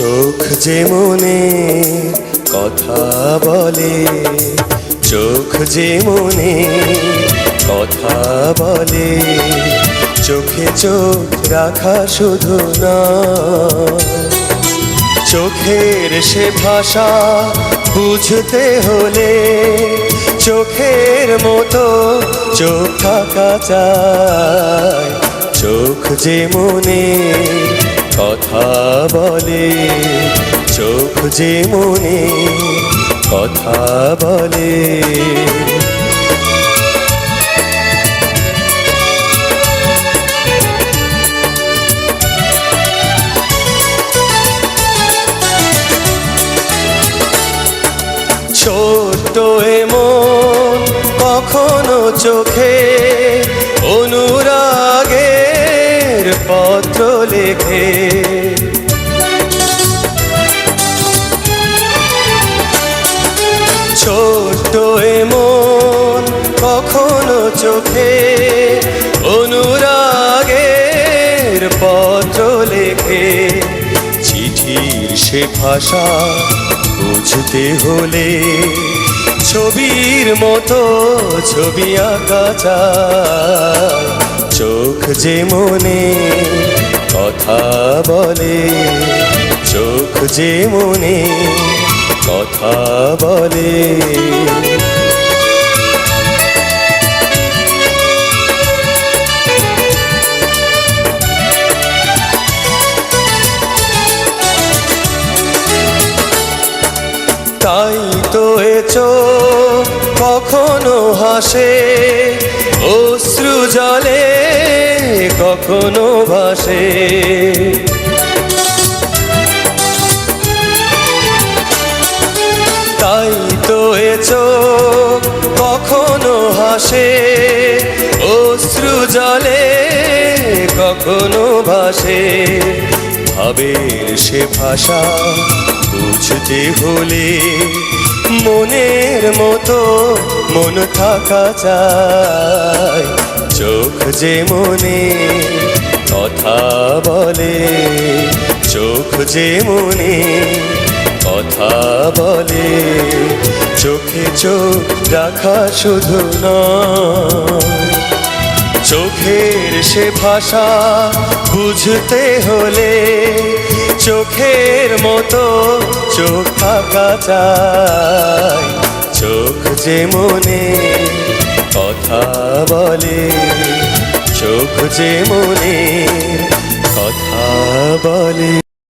চোখ যে মনে কথা বলে, চোখ যে মনে কথা বলে, চোখে চোখ রাখা শুধু না, চোখের সে ভাষা বুঝতে হলে চোখের মতো চোখ থাকা চাই। চোখ যে মনে কথা বলে, চোখ যে মনে কথা বলে। ছোট্ট এমন কখনো চোখে অনুরাগের পত্র লেখে, ছোট্ট এমন কখনো চোখে অনুরাগের পত্র লেখে। চিঠির সে ভাষা বুঝতে হলে ছবির মতো ছবি আঁকা চাই। চোখ যে মনে কথা বলে, চোখ যে মনে কথা বলে। তাই তো এ চোখ কখনো হাসে অশ্রু জলে, কখনো ভাসে। তাই তো এ চোখ কখনো হাসে অশ্রু জলে, কখনো ভাসে। ভাবের সে ভাষা বুঝতে হলে মনের মতো মন থাকা চাই। চোখ যে মনে কথা বলে, চোখ যে মনে কথা বলে, চোখে চোখ রাখা শুধু নয়, চোখের সে ভাষা বুঝতে হলে চোখের মতো চোখ থাকা চাই। চোখ যে মনে কথা বলে, চোখ যে মনে কথা বলে।